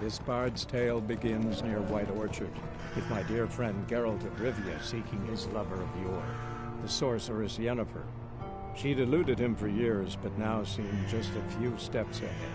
This bard's tale begins near White Orchard, with my dear friend Geralt of Rivia seeking his lover of yore, the sorceress Yennefer. She'd eluded him for years, but now seemed just a few steps ahead.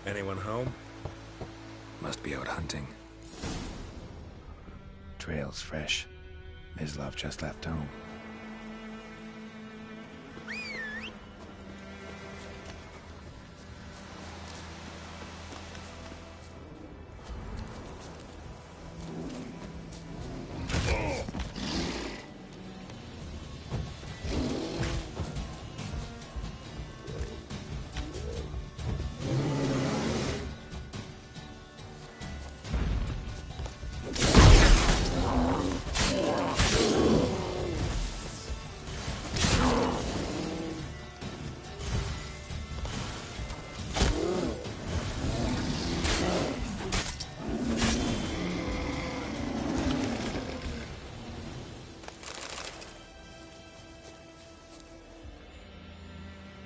Anyone home? Must be out hunting. Trail's fresh. Mislav just left home.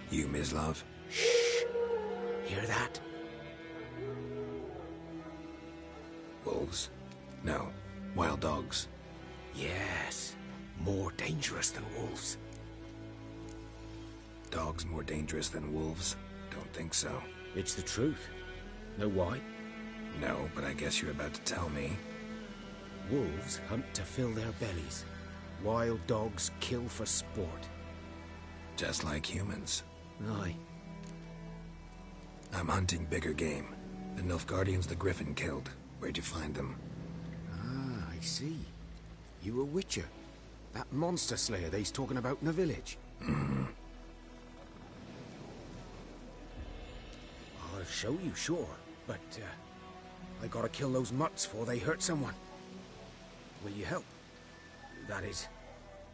You, Mislav? Shh! Hear that? Wolves? No. Wild dogs. Yes. More dangerous than wolves. Dogs more dangerous than wolves? Don't think so. It's the truth. Know why? No, but I guess you're about to tell me. Wolves hunt to fill their bellies. Wild dogs kill for sport. Just like humans. Aye. I'm hunting bigger game. The Nilfgaardians the Griffin killed. Where'd you find them? Ah, I see. You a witcher. That monster slayer they's talking about in the village. I'll show you, sure. But, I gotta kill those mutts before they hurt someone. Will you help? That is,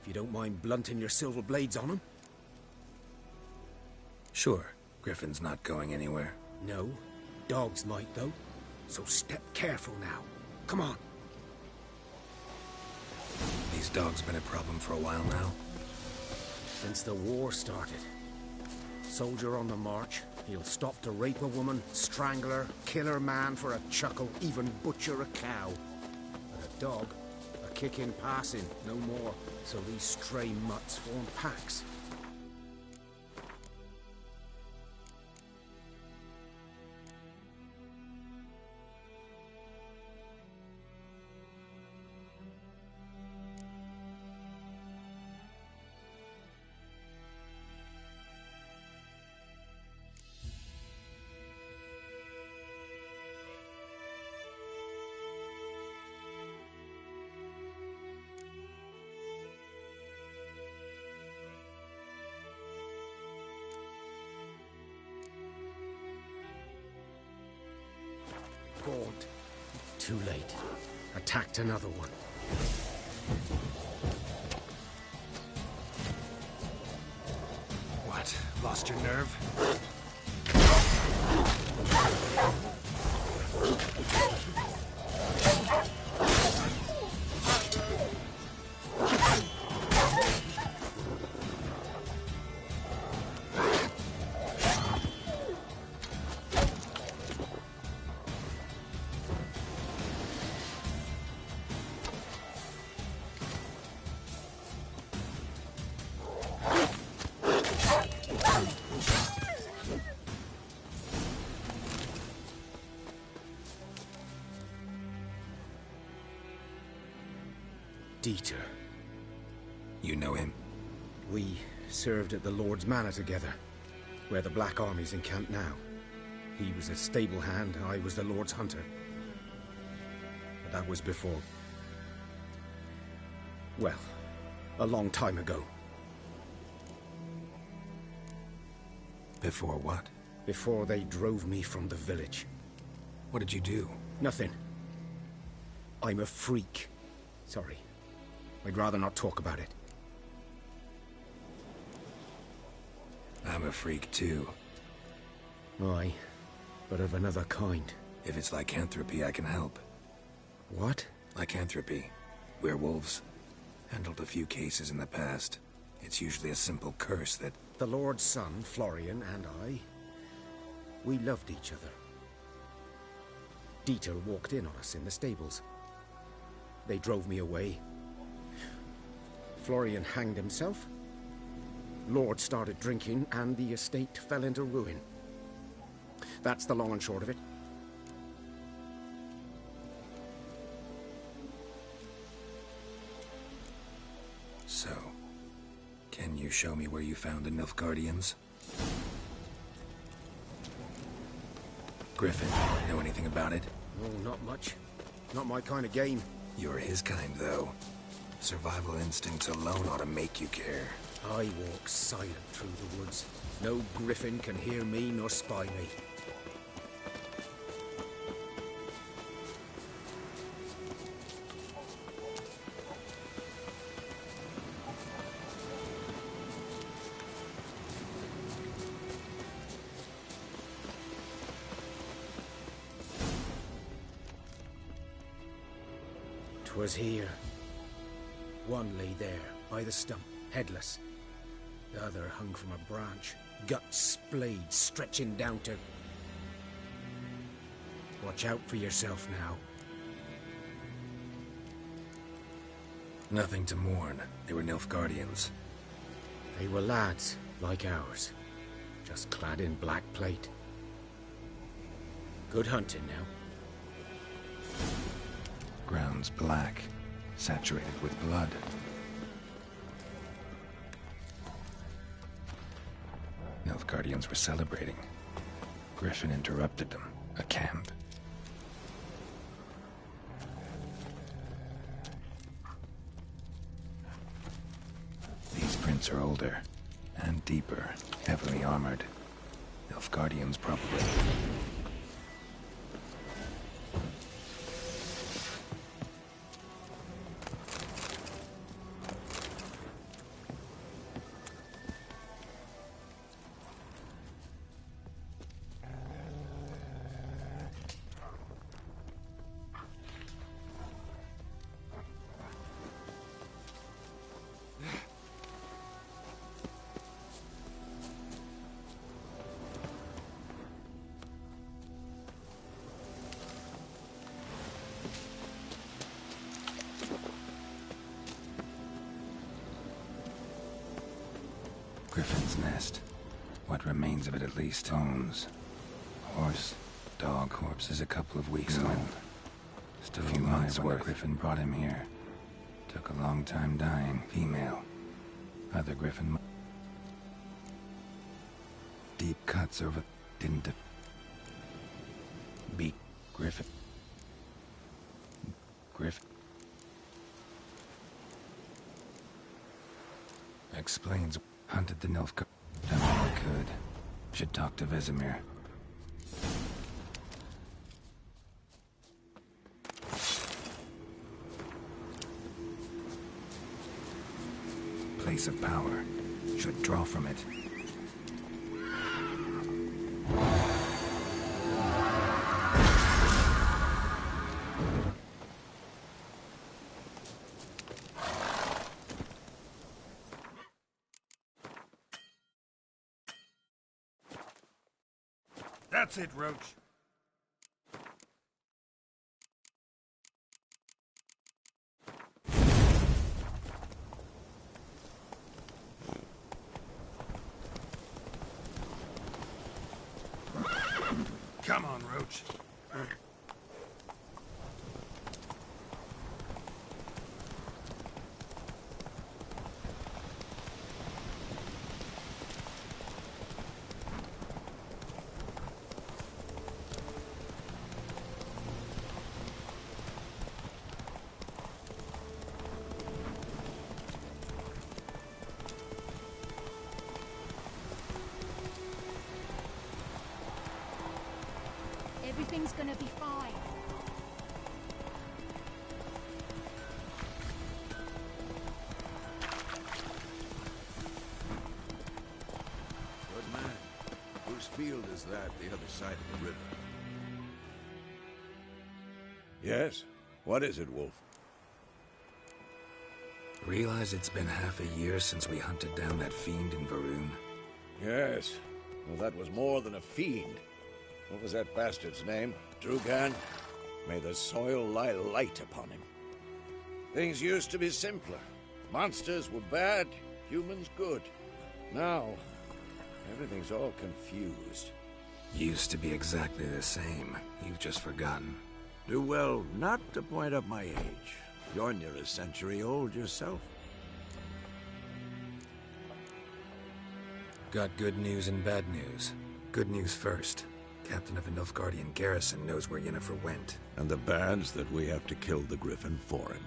if you don't mind blunting your silver blades on them. Sure. Griffin's not going anywhere. No. Dogs might, though. So step careful now. Come on. These dogs been a problem for a while now? Since the war started. Soldier on the march. He'll stop to rape a woman, strangle her, kill her man for a chuckle, even butcher a cow. But a dog, a kick in passing, no more. So these stray mutts form packs. Gaunt. Too late. Attacked another one. What? Lost your nerve? Dieter. You know him? We served at the Lord's Manor together, where the Black Army's encamped now. He was a stable hand, I was the Lord's hunter. But that was before... well, a long time ago. Before what? Before they drove me from the village. What did you do? Nothing. I'm a freak. Sorry. I'd rather not talk about it. I'm a freak too. Aye, but of another kind. If it's lycanthropy, I can help. What? Lycanthropy. Werewolves. Handled a few cases in the past. It's usually a simple curse that... The Lord's son, Florian, and I... we loved each other. Dieter walked in on us in the stables. They drove me away. Florian hanged himself. Lord started drinking, and the estate fell into ruin. That's the long and short of it. So, can you show me where you found the Nilfgaardians? Griffin, know anything about it? Oh, not much. Not my kind of game. You're his kind, though. Survival instincts alone ought to make you care. I walk silent through the woods. No griffin can hear me nor spy me. Was here. One lay there, by the stump, headless. The other hung from a branch, guts splayed, stretching down to... Watch out for yourself now. Nothing to mourn. They were Nilfgaardians. They were lads, like ours. Just clad in black plate. Good hunting now. Ground's black, saturated with blood. Nilfgaardians were celebrating. Griffin interrupted them. A camp. These prints are older and deeper, heavily armored. Nilfgaardians probably. Griffin's nest. What remains of it at least. Bones. Horse. Dog corpses a couple of weeks old. Still a few months when the Griffin brought him here. Took a long time dying. Female. Other Griffin... Deep cuts over... Didn't... Beat Griffin. Griffin. Explains... Hunted the Nilfgaard. Done all I could. Should talk to Vesemir. Place of power. Should draw from it. That's it, Roach. Come on, Roach. Everything's gonna be fine. Good man. Whose field is that, the other side of the river? Yes? What is it, Wolf? Realize it's been half a year since we hunted down that fiend in Varun? Yes. Well, that was more than a fiend. What was that bastard's name? Drugan? May the soil lie light upon him. Things used to be simpler. Monsters were bad, humans good. Now, everything's all confused. Used to be exactly the same. You've just forgotten. Do well not to point up my age. You're near a century old yourself. Got good news and bad news. Good news first. Captain of a Nilfgaardian garrison knows where Yennefer went. And the bad's that we have to kill the Griffin for him.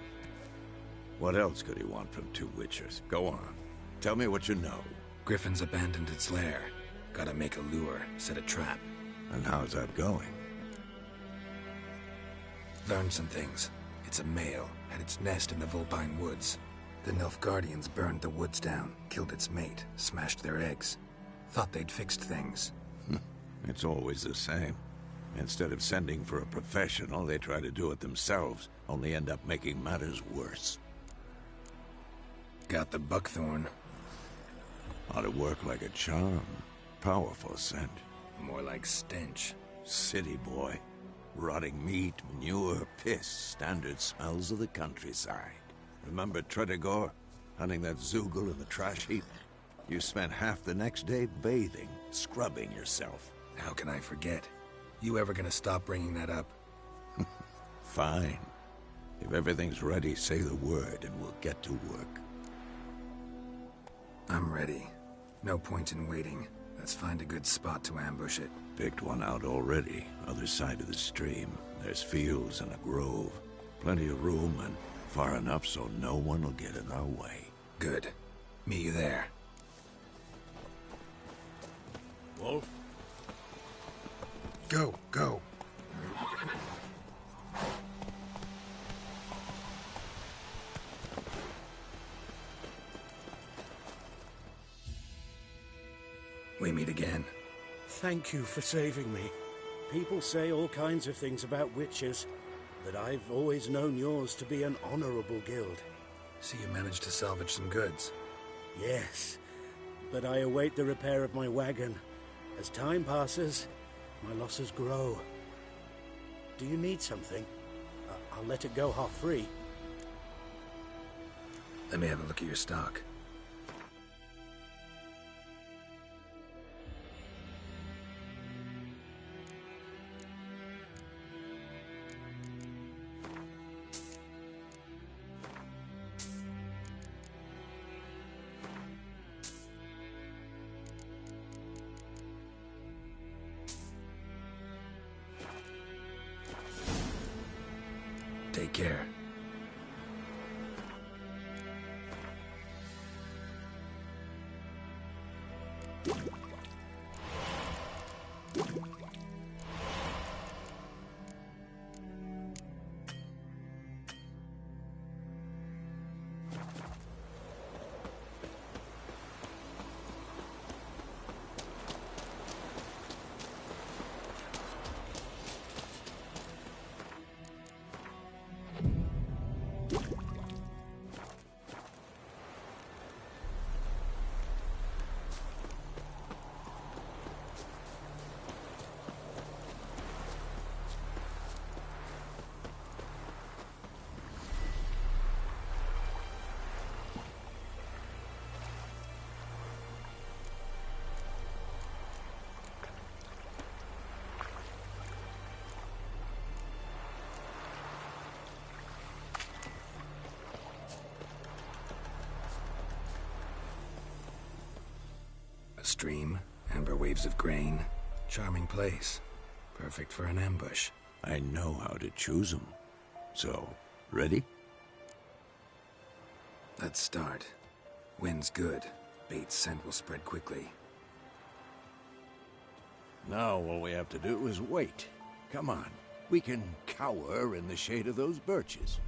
What else could he want from two Witchers? Go on. Tell me what you know. Griffin's abandoned its lair. Gotta make a lure, set a trap. And how's that going? Learned some things. It's a male, had its nest in the Vulpine Woods. The Nilfgaardians burned the woods down, killed its mate, smashed their eggs. Thought they'd fixed things. It's always the same. Instead of sending for a professional, they try to do it themselves, only end up making matters worse. Got the buckthorn. Ought to work like a charm. Powerful scent. More like stench. City boy. Rotting meat, manure, piss, standard smells of the countryside. Remember Tretogor? Hunting that Zeugl in the trash heap? You spent half the next day bathing, scrubbing yourself. How can I forget? You ever gonna stop bringing that up? Fine. If everything's ready, say the word and we'll get to work. I'm ready. No point in waiting. Let's find a good spot to ambush it. Picked one out already, other side of the stream. There's fields and a grove. Plenty of room and far enough so no one will get in our way. Good. Meet you there. Wolf? Go, go. We meet again. Thank you for saving me. People say all kinds of things about witches, but I've always known yours to be an honorable guild. See, you managed to salvage some goods. Yes, but I await the repair of my wagon. As time passes, my losses grow. Do you need something? I'll let it go half-free. Let me have a look at your stock. Take care. Stream, amber waves of grain. Charming place. Perfect for an ambush. I know how to choose them. So, ready? Let's start. Wind's good. Bait's scent will spread quickly. Now all we have to do is wait. Come on. We can cower in the shade of those birches.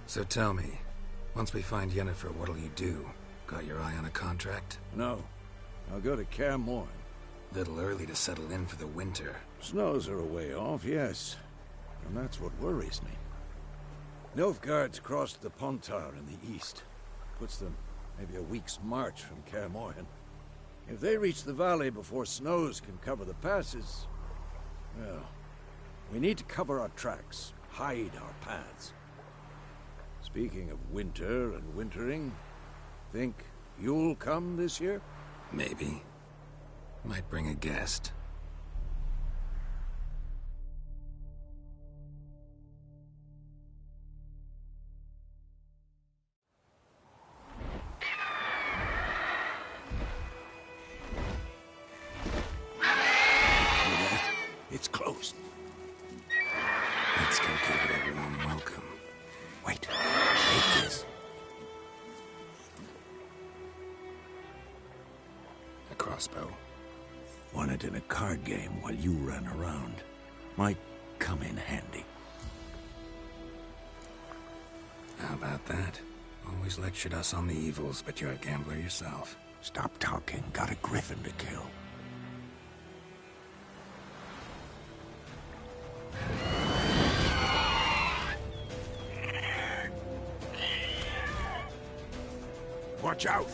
So tell me, once we find Yennefer, what'll you do? Got your eye on a contract? No. I'll go to Kaer Morhen. Little early to settle in for the winter. Snows are a way off, yes. And that's what worries me. Nilfgaard's crossed the Pontar in the east. Puts them maybe a week's march from Kaer Morhen. If they reach the valley before snows can cover the passes, well, we need to cover our tracks, hide our paths. Speaking of winter and wintering, think you'll come this year? Maybe. Might bring a guest. It's closed. Let's go give it a warm welcome. Wait, take this. A crossbow. Won it in a card game while you ran around. Might come in handy. How about that? Always lectured us on the evils, but you're a gambler yourself. Stop talking. Got a griffin to kill. Watch out!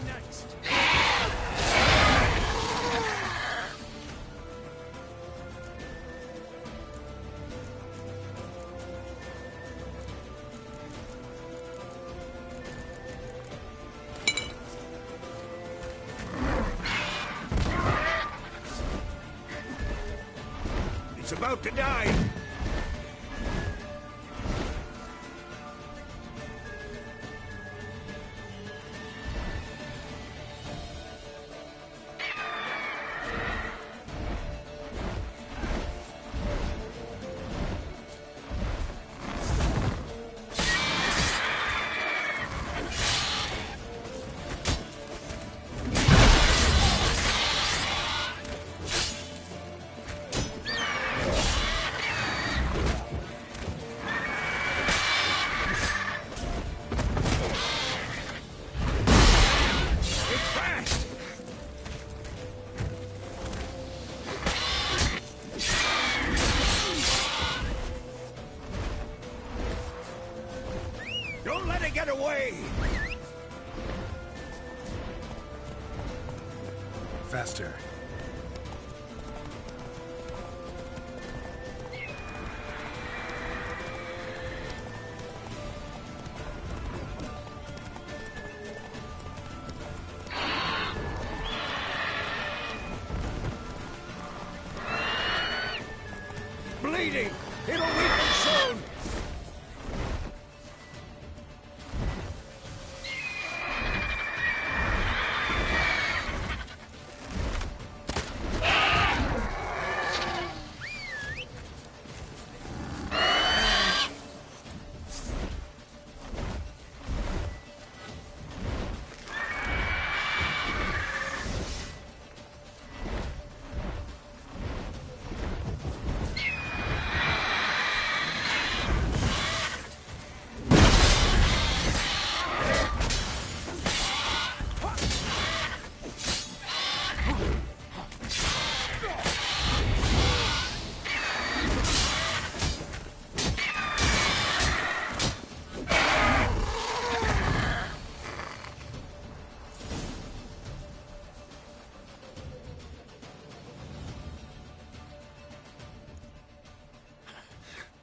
Next. It's about to die! Get away! Faster. Bleeding! It'll weaken soon!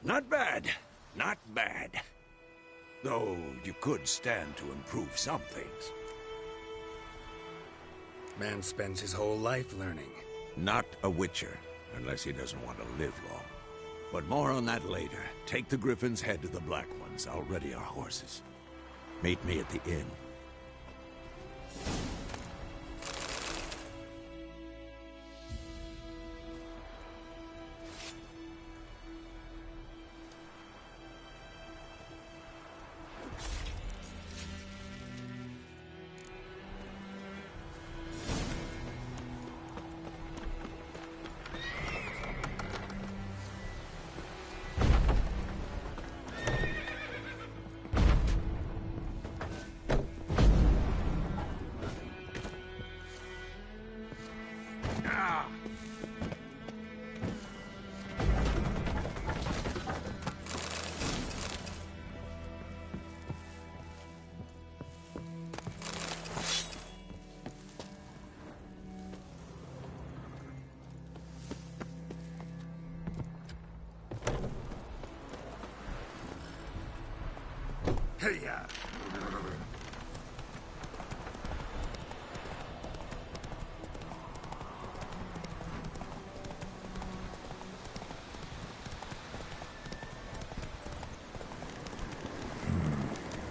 Not bad. Not bad. Though you could stand to improve some things. Man spends his whole life learning. Not a Witcher, unless he doesn't want to live long. But more on that later. Take the Griffin's head to the Black Ones. I'll ready our horses. Meet me at the inn. Hiya!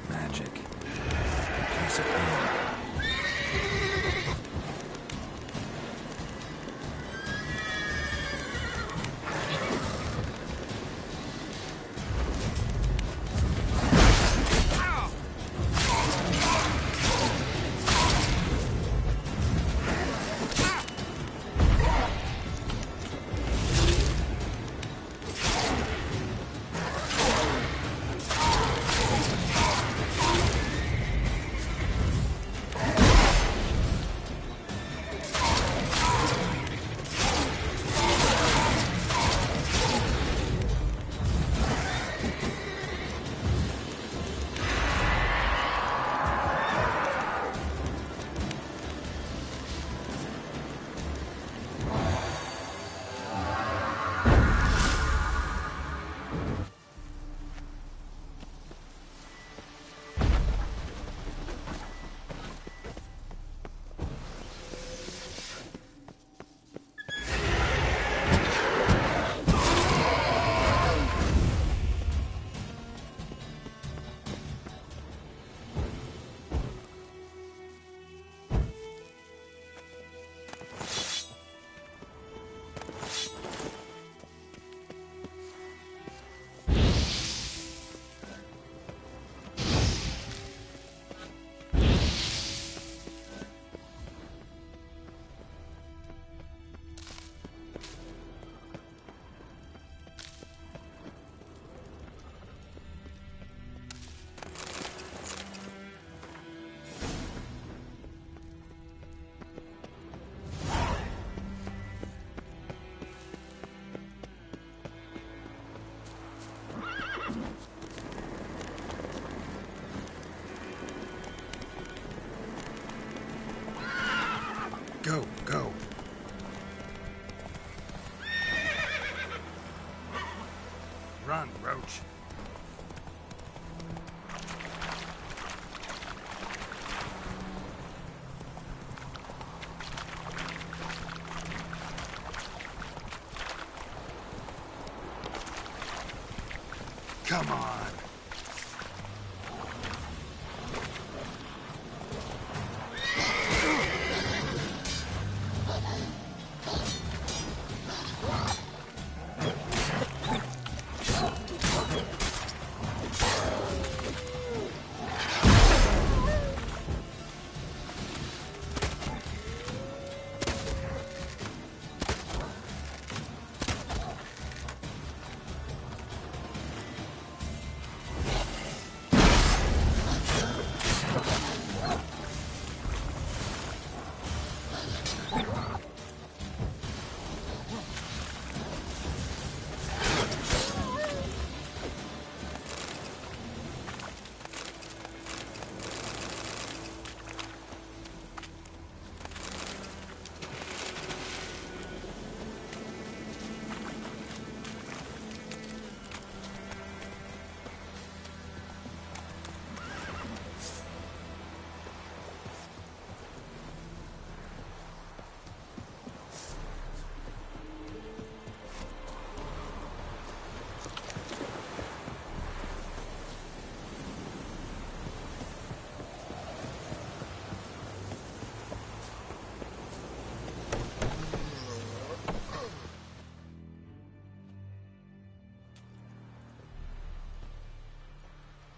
Magic. A piece of power. Go, go. Run, Roach. Come on.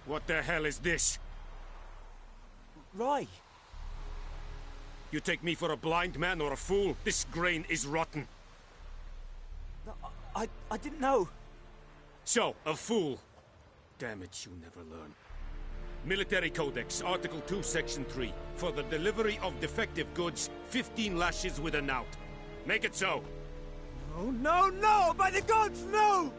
What the hell is this? Rye! You take me for a blind man or a fool? This grain is rotten. No, I didn't know. So, a fool. Damn it, you never learn. Military Codex, Article 2, Section 3. For the delivery of defective goods, 15 lashes with a knout. Make it so. No, no, no! By the gods, no!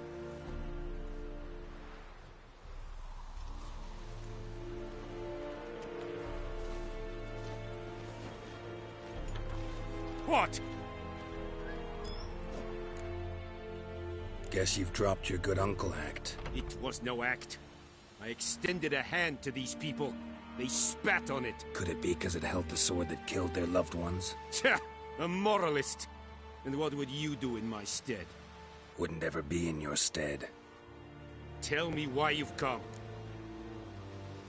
What? Guess you've dropped your good uncle act. It was no act. I extended a hand to these people. They spat on it. Could it be because it held the sword that killed their loved ones? Tja, a moralist. And what would you do in my stead? Wouldn't ever be in your stead. Tell me why you've come.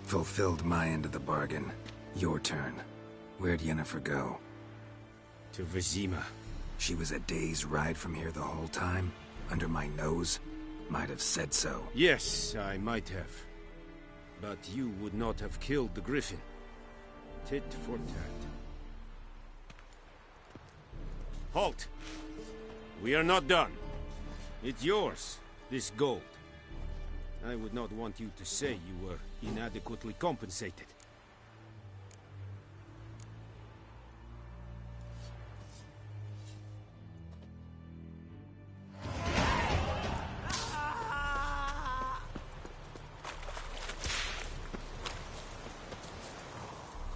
Fulfilled my end of the bargain. Your turn. Where'd Yennefer go? To Vizima. She was a day's ride from here the whole time? Under my nose? Might have said so. Yes, I might have. But you would not have killed the Griffin. Tit for tat. Halt! We are not done. It's yours, this gold. I would not want you to say you were inadequately compensated.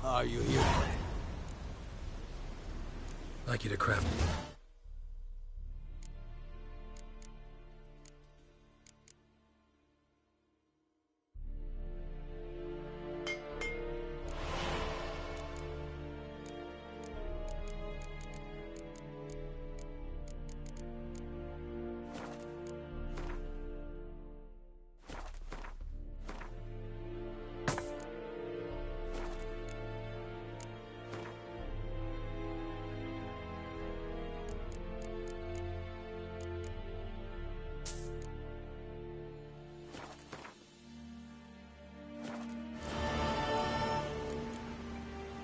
Are you here? Like you to craft.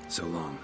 So long.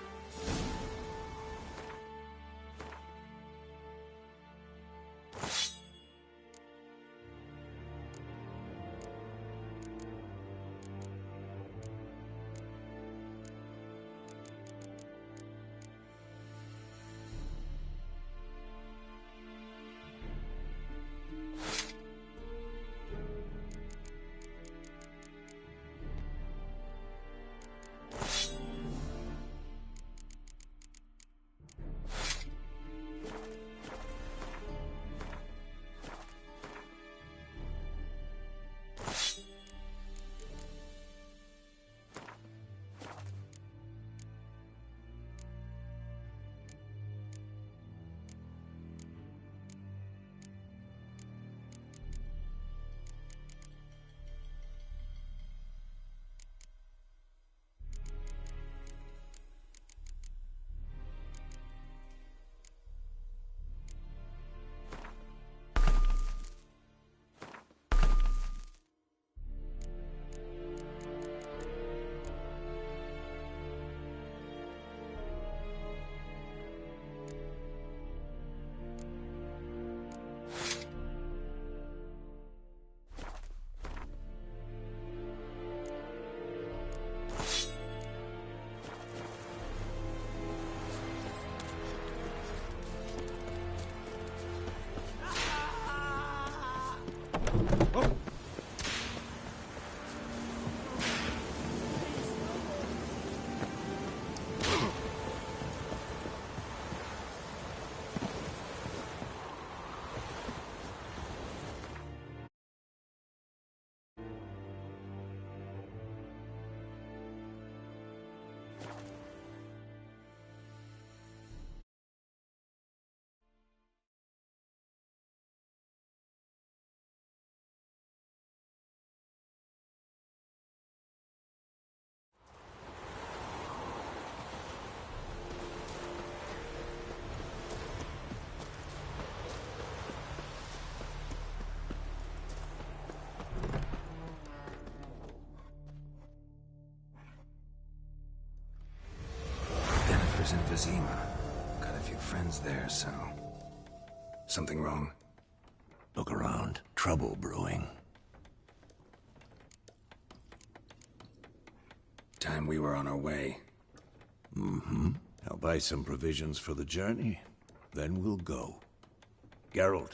In Vizima. Got a few friends there, so... Something wrong? Look around. Trouble brewing. Time we were on our way. Mm-hmm. I'll buy some provisions for the journey. Then we'll go. Geralt,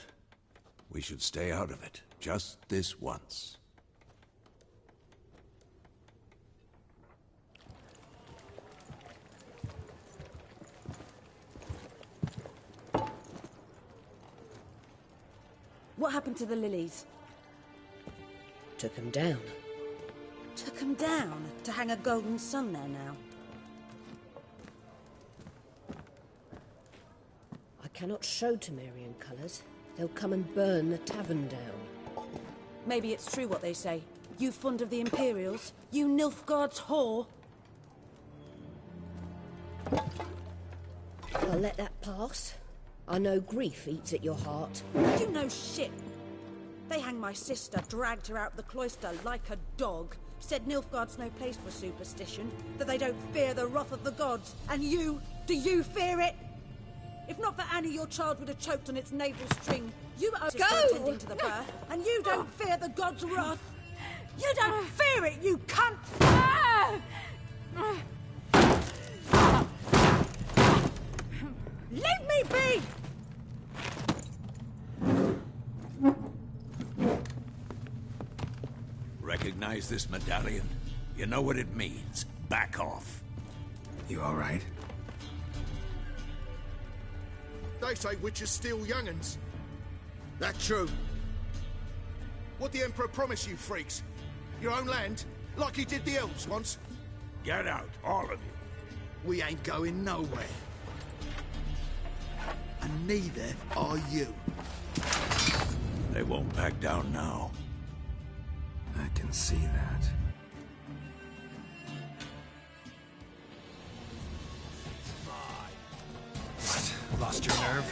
we should stay out of it. Just this once. What happened to the lilies? Took them down. Took him down to hang a golden sun there now. I cannot show Temerian colours. They'll come and burn the tavern down. Maybe it's true what they say. You fond of the Imperials? You Nilfgaard's whore? I'll let that pass. I know grief eats at your heart. You know shit. They hanged my sister, dragged her out the cloister like a dog. Said Nilfgaard's no place for superstition, that they don't fear the wrath of the gods. And you, do you fear it? If not for Annie, your child would have choked on its navel string. You are attending to the birth, and you don't fear the gods' wrath. You don't fear it, you cunt! Leave me be! Recognize this medallion? You know what it means. Back off. You all right? They say witches steal young'uns. That true? What the Emperor promised you, freaks? Your own land? Like he did the elves once? Get out, all of you. We ain't going nowhere. And neither are you. They won't back down now. I can see that. What? Lost your nerve?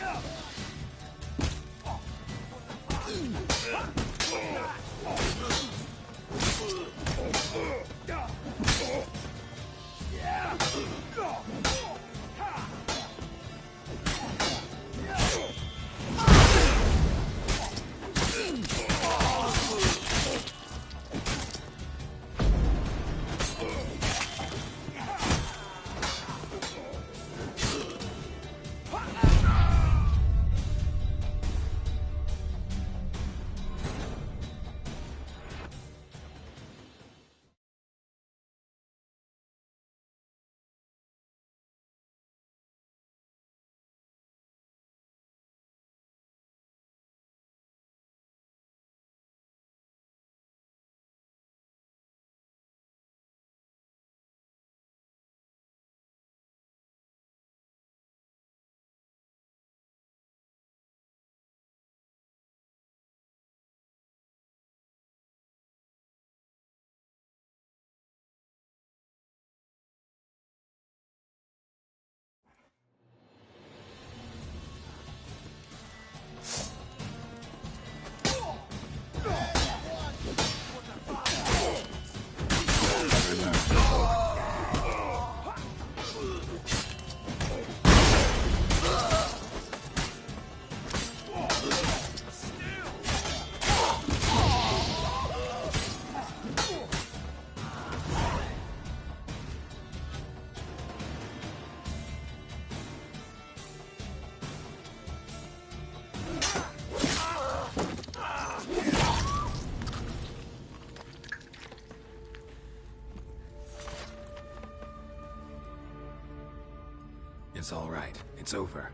It's all right. It's over.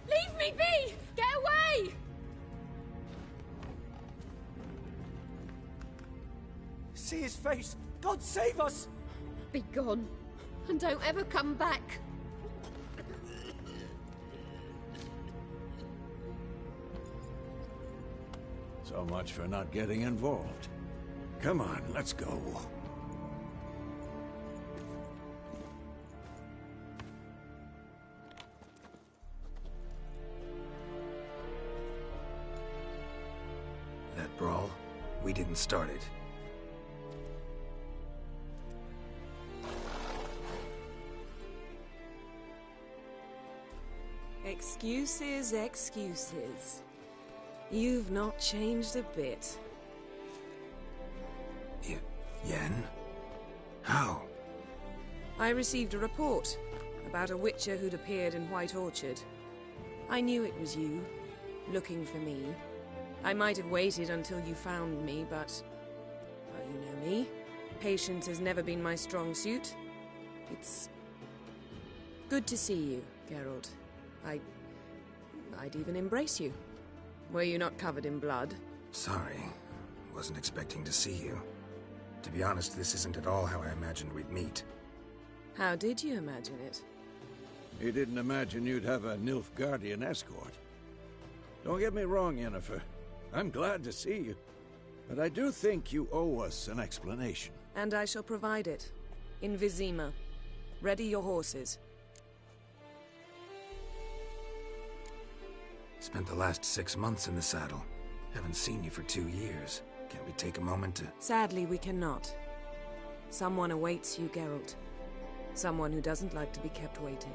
Leave me be! Get away! See his face! God save us! Be gone, and don't ever come back. So much for not getting involved. Come on, let's go. That brawl, we didn't start it. Excuses, excuses. You've not changed a bit. Yen? How? I received a report about a witcher who'd appeared in White Orchard. I knew it was you, looking for me. I might have waited until you found me, but... well, you know me. Patience has never been my strong suit. It's... good to see you, Geralt. I'd even embrace you. Were you not covered in blood? Sorry. Wasn't expecting to see you. To be honest, this isn't at all how I imagined we'd meet. How did you imagine it? You didn't imagine you'd have a Nilfgaardian escort. Don't get me wrong, Yennefer. I'm glad to see you. But I do think you owe us an explanation. And I shall provide it. In Vizima. Ready your horses. Spent the last 6 months in the saddle. Haven't seen you for 2 years. Can't we take a moment to... Sadly, we cannot. Someone awaits you, Geralt. Someone who doesn't like to be kept waiting.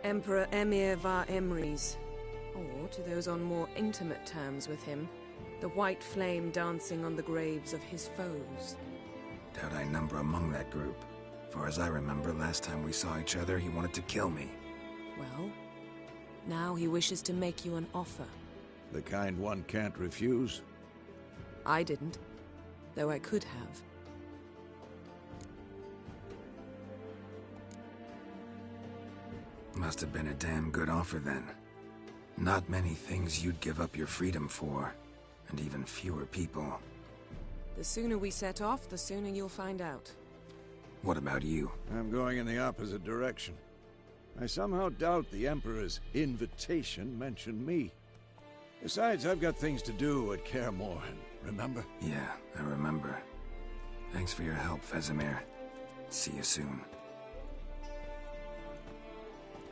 Emperor Emhyr var Emreis. Or, to those on more intimate terms with him, the white flame dancing on the graves of his foes. Doubt I number among that group. For as I remember, last time we saw each other, he wanted to kill me. Well, now he wishes to make you an offer. The kind one can't refuse? I didn't, though I could have. Must have been a damn good offer then. Not many things you'd give up your freedom for, and even fewer people. The sooner we set off, the sooner you'll find out. What about you? I'm going in the opposite direction. I somehow doubt the Emperor's invitation mentioned me. Besides, I've got things to do at Kaer Morhen, remember? Yeah, I remember. Thanks for your help, Vesemir. See you soon.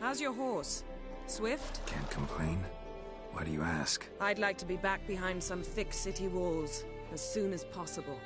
How's your horse? Swift? Can't complain. Why do you ask? I'd like to be back behind some thick city walls as soon as possible.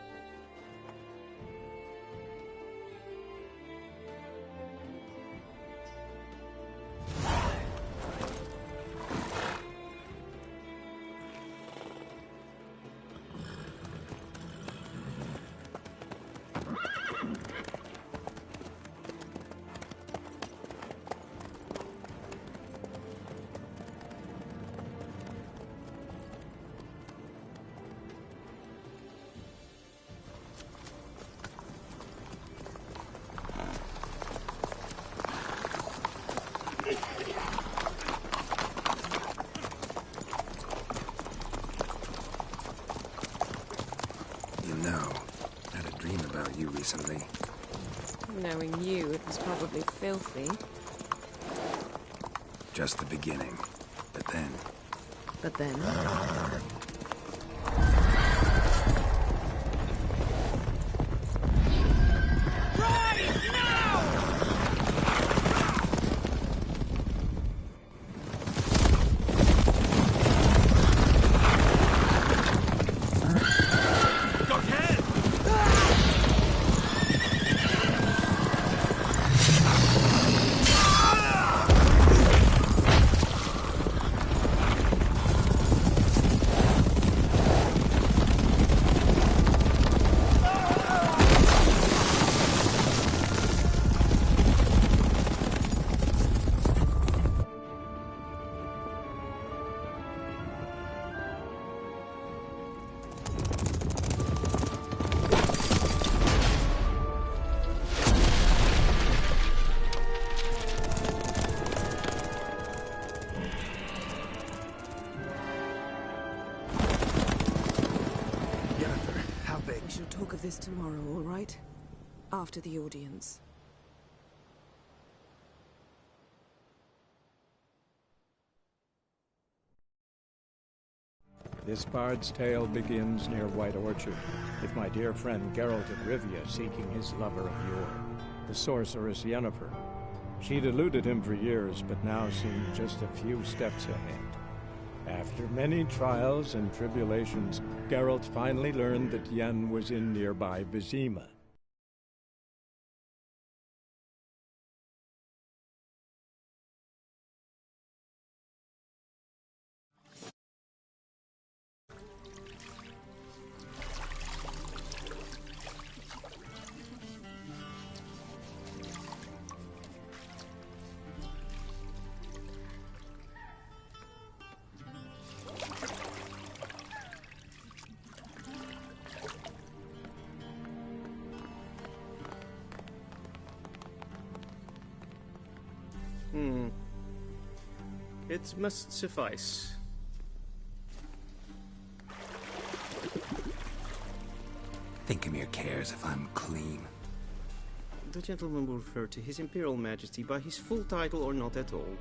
Recently. Knowing you, it was probably filthy. Just the beginning. But then... But then? This tomorrow, all right? After the audience. This bard's tale begins near White Orchard, with my dear friend Geralt of Rivia seeking his lover of yore, the sorceress Yennefer. She'd eluded him for years, but now seemed just a few steps ahead. After many trials and tribulations, Geralt finally learned that Yen was in nearby Vizima. It must suffice. Think Emir cares if I'm clean? The gentleman will refer to His Imperial Majesty by his full title or not at all.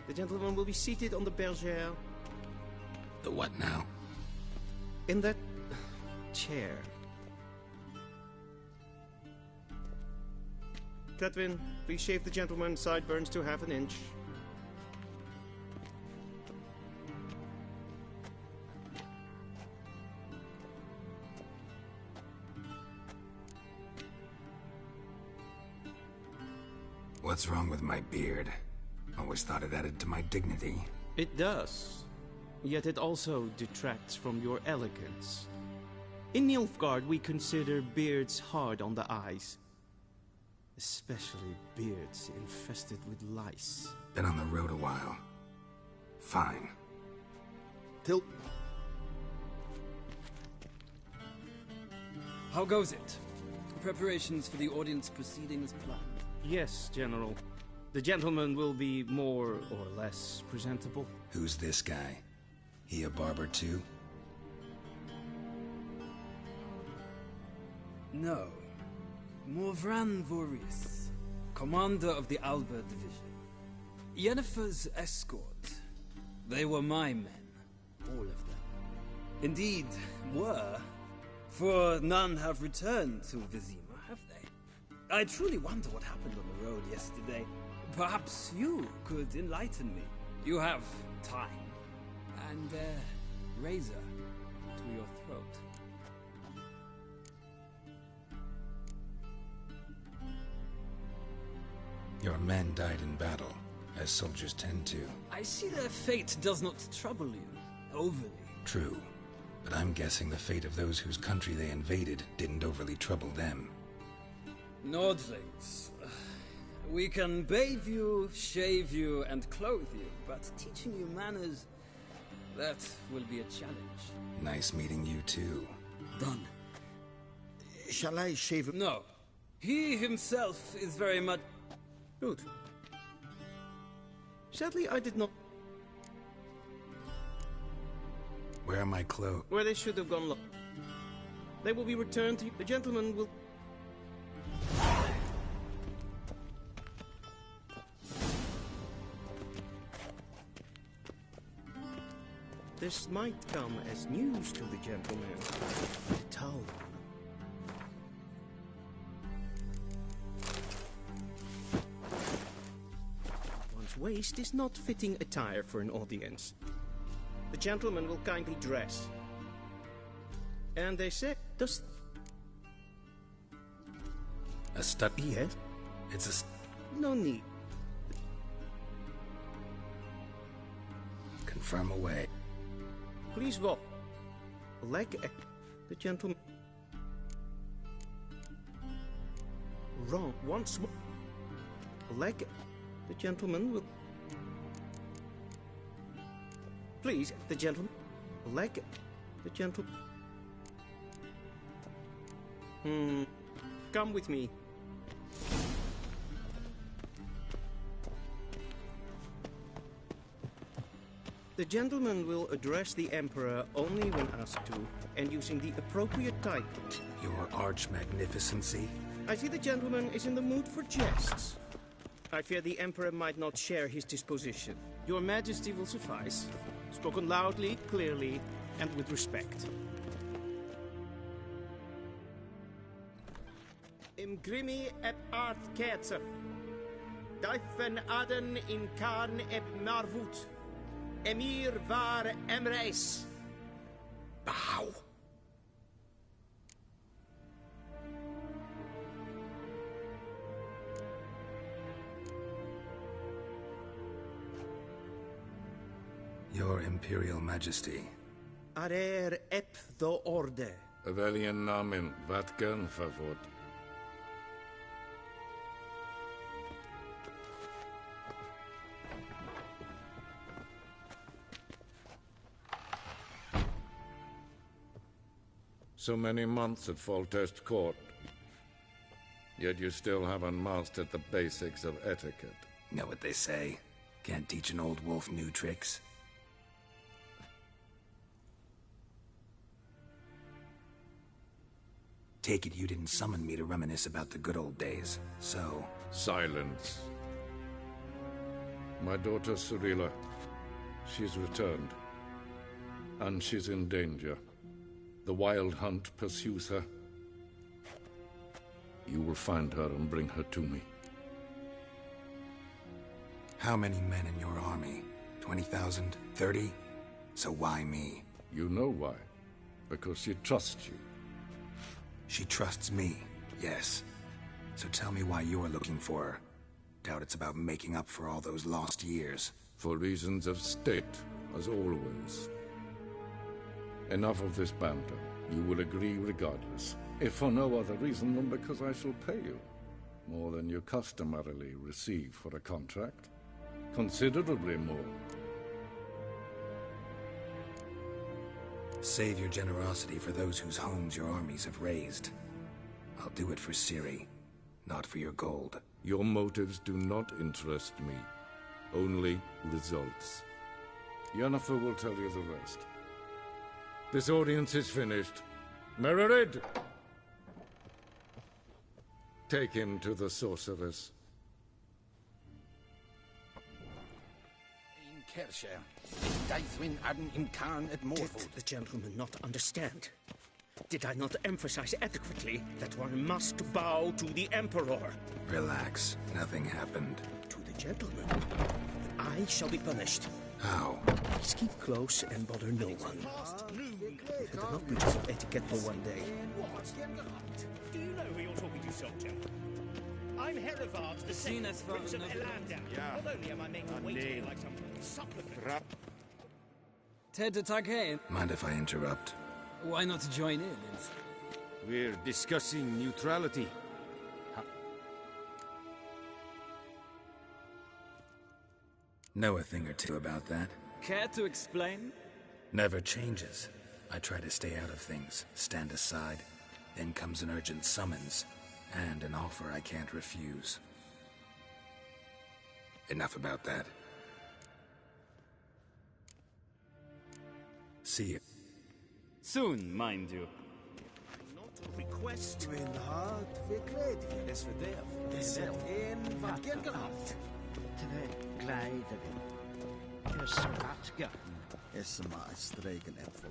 The gentleman will be seated on the bergère. The what now? In that chair. Cletwin, please shave the gentleman's sideburns to ½ inch. What's wrong with my beard? Always thought it added to my dignity. It does. Yet it also detracts from your elegance. In Nilfgaard, we consider beards hard on the eyes. Especially beards infested with lice. Been on the road a while. Fine. How goes it? Preparations for the audience proceeding as planned? Yes, General. The gentleman will be more or less presentable. Who's this guy? He a barber too? No. Morvran Vorius, commander of the Alba Division. Yennefer's escort. They were my men. All of them. Indeed, were. For none have returned to Vizima, have they? I truly wonder what happened on the road yesterday. Perhaps you could enlighten me. You have time. And a razor to your throat. Your men died in battle, as soldiers tend to. I see their fate does not trouble you, overly. True, but I'm guessing the fate of those whose country they invaded didn't overly trouble them. Nordlings. We can bathe you, shave you, and clothe you, but teaching you manners, that will be a challenge. Nice meeting you too. Done. Shall I shave him? No. He himself is very much... Good. Sadly, I did not... Where are my clothes? Where they should have gone. They will be returned to you. The gentleman will... This might come as news to the gentleman. Towel. One's waist is not fitting attire for an audience. The gentleman will kindly dress. And they say, does... A stud? Yes. It's a... No need. Confirm away. Please walk. Leg. The gentleman. Wrong. Once more. Leg. The gentleman will. Please, the gentleman. Leg. The gentleman. Come with me. The gentleman will address the Emperor only when asked to, and using the appropriate title. Your Arch-Magnificency? I see the gentleman is in the mood for jests. I fear the Emperor might not share his disposition. Your Majesty will suffice. Spoken loudly, clearly, and with respect. Im grimi et art ketzer. Daifen aden in karn et marvut. Emir var Emreis. Bow. Your Imperial Majesty. Arer ep the orde. Veljen namen, vatkan favot. So many months at Foltest Court. Yet you still haven't mastered the basics of etiquette. Know what they say? Can't teach an old wolf new tricks. Take it you didn't summon me to reminisce about the good old days, so... Silence. My daughter Cirilla, she's returned. And she's in danger. The Wild Hunt pursues her. You will find her and bring her to me. How many men in your army? 20,000? 30? So why me? You know why. Because she trusts you. She trusts me, yes. So tell me why you're looking for her. Doubt it's about making up for all those lost years. For reasons of state, as always. Enough of this banter. You will agree regardless. If for no other reason than because I shall pay you. More than you customarily receive for a contract. Considerably more. Save your generosity for those whose homes your armies have razed. I'll do it for Ciri, not for your gold. Your motives do not interest me. Only results. Yennefer will tell you the rest. This audience is finished. Mererid! Take him to the sorceress. Did the gentleman not understand? Did I not emphasize adequately that one must bow to the Emperor? Relax. Nothing happened. To the gentleman. I shall be punished. How? Please keep close and bother no one. We've had enough breaches of etiquette for one day. Do you know who you're talking to, soldier? I'm Herivard, the second Prince of Elandar. Yeah. Not only am I making waiting like some supplicant... Mind if I interrupt? Why not join in? We're discussing neutrality. Know a thing or two about that? Care to explain? Never changes. I try to stay out of things, stand aside. Then comes an urgent summons, and an offer I can't refuse. Enough about that. See you. Soon, mind you. Request. Min hart verkleed vi dess fördöv. Det är en vacker glatt. Gleider. Er skatka. Esma stregen äpfel.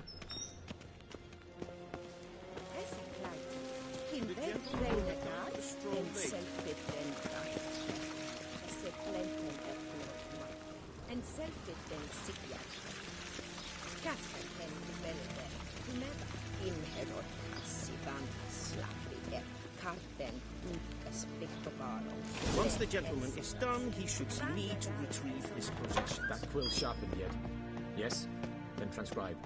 En selvbetjent sikker. Kasperten välde. Med inherod passivan slappighet. Karten ukas pictobaro. Once the gentleman is done, he should need to retrieve his possession. That quill sharpened yet? Yes? Then transcribe.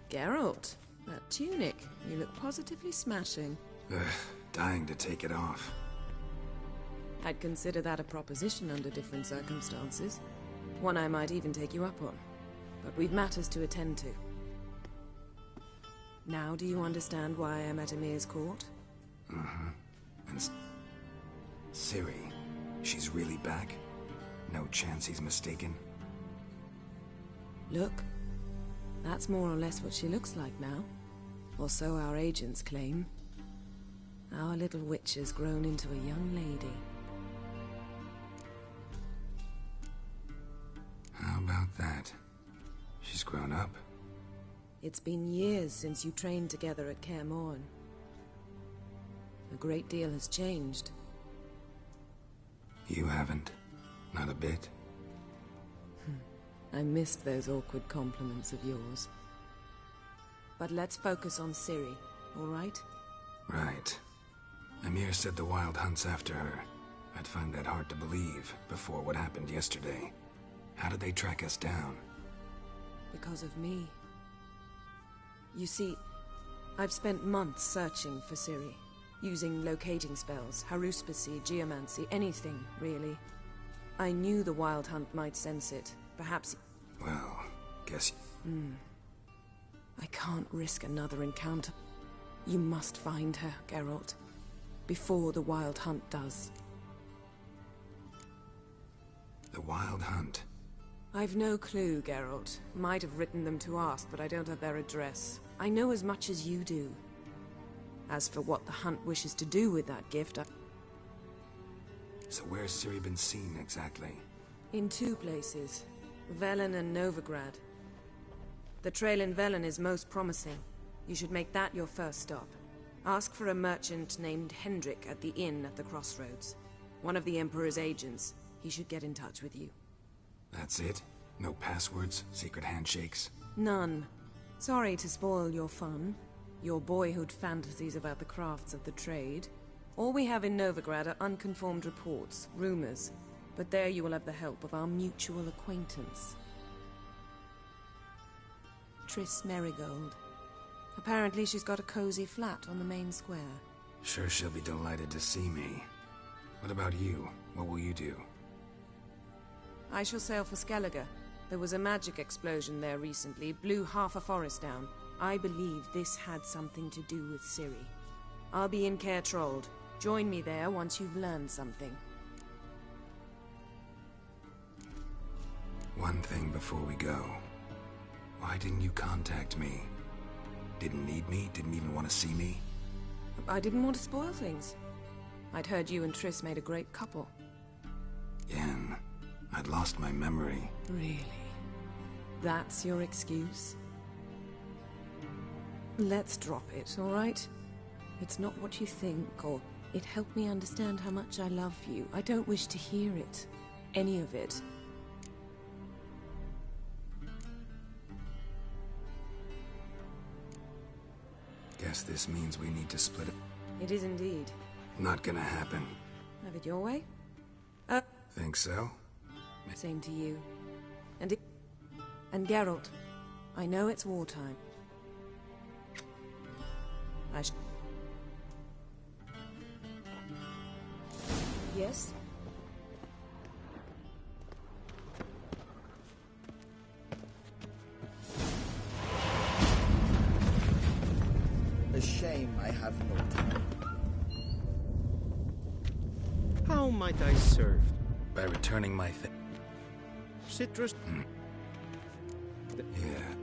Geralt, that tunic. You look positively smashing. Dying to take it off. I'd consider that a proposition under different circumstances. One I might even take you up on. But we've matters to attend to. Now do you understand why I'm at Emir's court? Mm-hmm. And Ciri, she's really back? No chance he's mistaken? Look. That's more or less what she looks like now. Or so our agents claim. Our little witch has grown into a young lady. How about that? She's grown up? It's been years since you trained together at Kaer Morhen. A great deal has changed. You haven't? Not a bit? I missed those awkward compliments of yours. But let's focus on Ciri, all right? Right. Emir said the Wild Hunt's after her. I'd find that hard to believe before what happened yesterday. How did they track us down? Because of me. You see, I've spent months searching for Ciri. Using locating spells, haruspicy, geomancy, anything, really. I knew the Wild Hunt might sense it. Perhaps... Well, guess... I can't risk another encounter. You must find her, Geralt. Before the Wild Hunt does. The Wild Hunt? I've no clue, Geralt. Might have written them to ask, but I don't have their address. I know as much as you do. As for what the Hunt wishes to do with that gift, So where's Ciri been seen, exactly? in 2 places. Velen and Novigrad. The trail in Velen is most promising. You should make that your first stop. Ask for a merchant named Hendrik at the inn at the crossroads. One of the Emperor's agents. He should get in touch with you. That's it? No passwords? Secret handshakes? None. Sorry to spoil your fun. Your boyhood fantasies about the crafts of the trade. All we have in Novigrad are unconfirmed reports, rumors. But there you will have the help of our mutual acquaintance. Triss Merigold. Apparently she's got a cozy flat on the main square. Sure she'll be delighted to see me. What about you? What will you do? I shall sail for Skellige. There was a magic explosion there recently, blew half a forest down. I believe this had something to do with Ciri. I'll be in Caer Trolde. Join me there once you've learned something. One thing before we go. Why didn't you contact me? Didn't need me? Didn't even want to see me? I didn't want to spoil things. I'd heard you and Triss made a great couple. Yen, I'd lost my memory. Really? That's your excuse? Let's drop it, all right? It's not what you think, or it helped me understand how much I love you. I don't wish to hear it. Any of it. Guess this means we need to split it. It is indeed. Not gonna happen. Have it your way? Think so? Same to you. And Geralt, I know it's wartime. Yes? A shame I have no time. How might I serve? By returning my Citrus? Yeah.